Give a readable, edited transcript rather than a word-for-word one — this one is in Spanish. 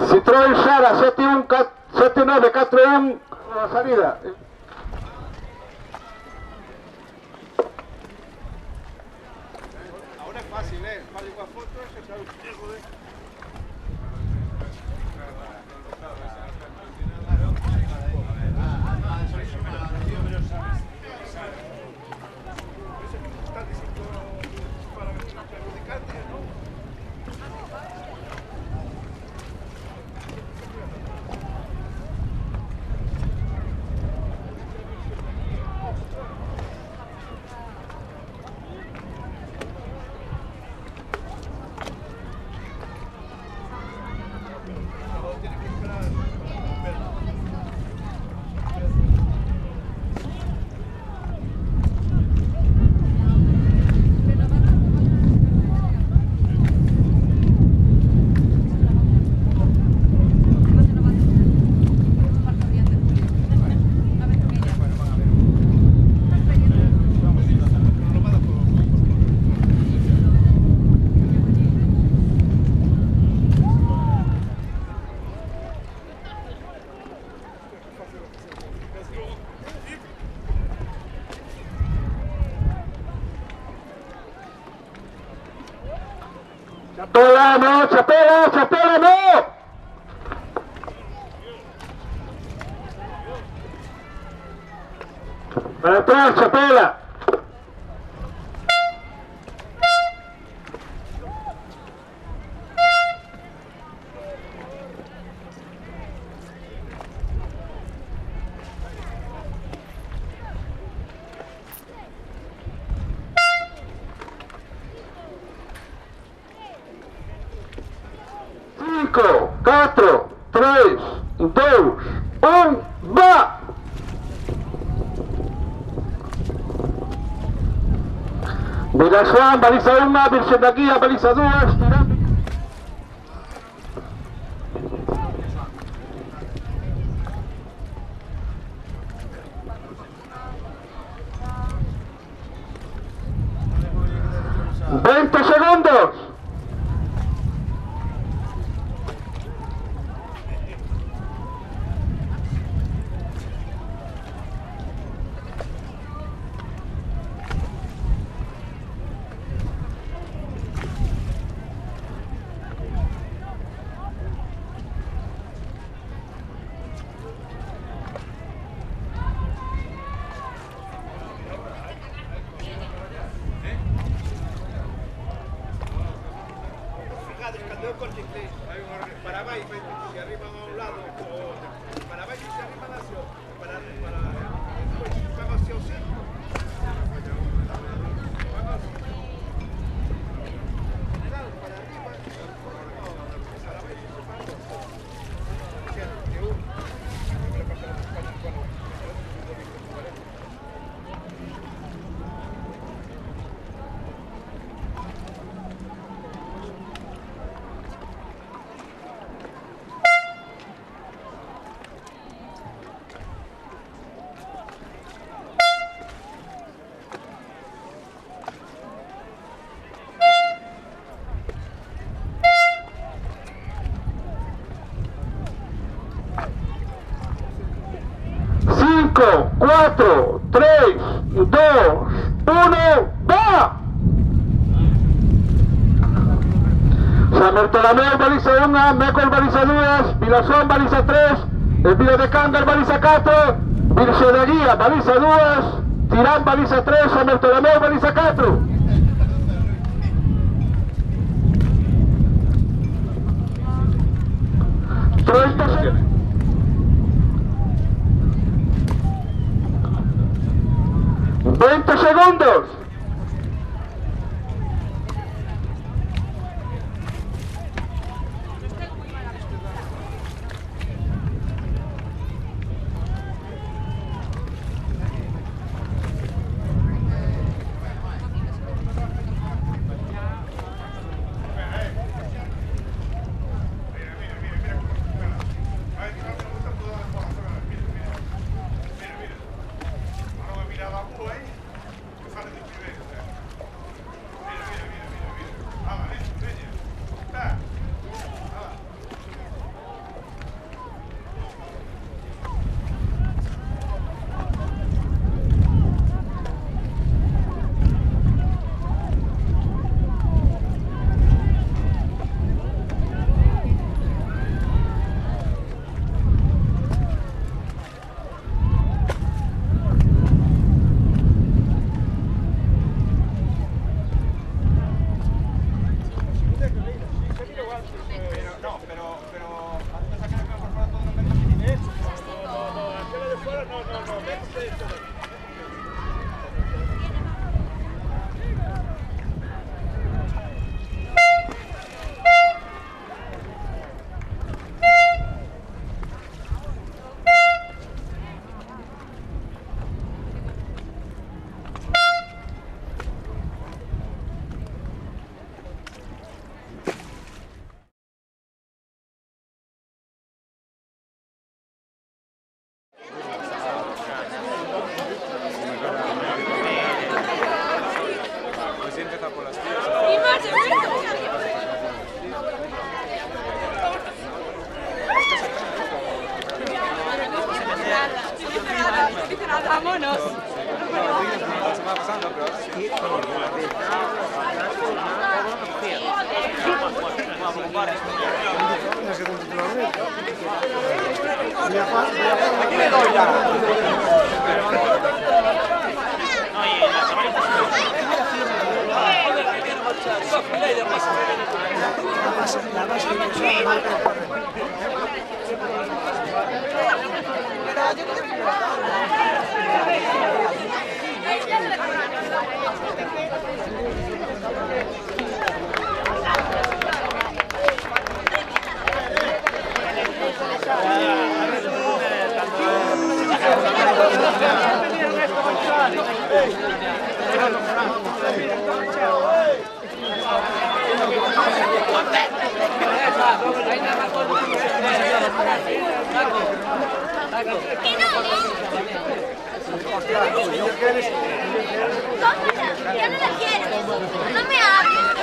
Citroën Sara 7941 la salida. Ahora es fácil, para igual foto, eso es algo. Chapela, no, Chapela, Chapela, no. Para atrás, Chapela. Cinco, 4, 3, 2, 1, va! Vilajoan, baliza 1, Virgen de Guía, baliza 2, tirando. ¡20 segundos! Para abajo, si arriba a un lado, o para abajo y si arriba nació, para después vamos hacia el centro. Para arriba, para abajo y se paró. Cinco, 4, 3, 2, 1, va! San Bartolomeu, baliza 1, Mecol, baliza 2, Vilajoan, baliza 3, el Vila de Cangas, baliza 4, Virgen de Guía, baliza 2, Tirán, baliza 3, San Bartolomeu, baliza 4. ¡20 segundos! Vámonos. Aquí le doy ya. Tómala, ya no la quieres. No me hables.